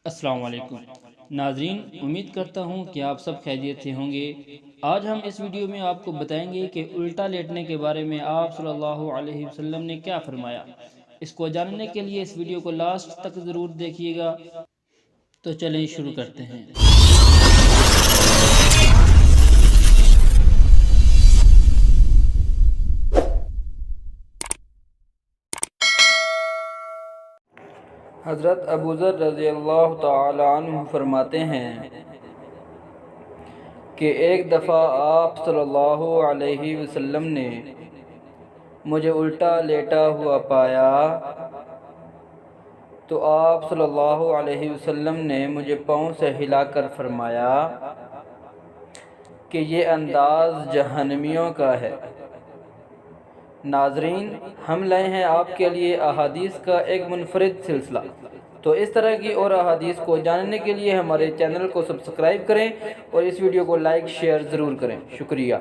السلام علیکم ناظرین، امید کرتا ہوں کہ آپ سب خیریت سے ہوں گے۔ آج ہم اس ویڈیو میں آپ کو بتائیں گے کہ الٹا لیٹنے کے بارے میں آپ صلی اللہ علیہ وسلم نے کیا فرمایا۔ اس کو جاننے کے لیے اس ویڈیو کو لاسٹ تک ضرور دیکھیے گا۔ تو چلیں شروع کرتے ہیں۔ حضرت ابو ذر رضی اللہ تعالی عنہ فرماتے ہیں کہ ایک دفعہ آپ صلی اللہ علیہ وسلم نے مجھے الٹا لیٹا ہوا پایا تو آپ صلی اللہ علیہ وسلم نے مجھے پاؤں سے ہلا کر فرمایا کہ یہ انداز جہنمیوں کا ہے۔ ناظرین، ہم لائے ہیں آپ کے لیے احادیث کا ایک منفرد سلسلہ، تو اس طرح کی اور احادیث کو جاننے کے لیے ہمارے چینل کو سبسکرائب کریں اور اس ویڈیو کو لائک شیئر ضرور کریں۔ شکریہ۔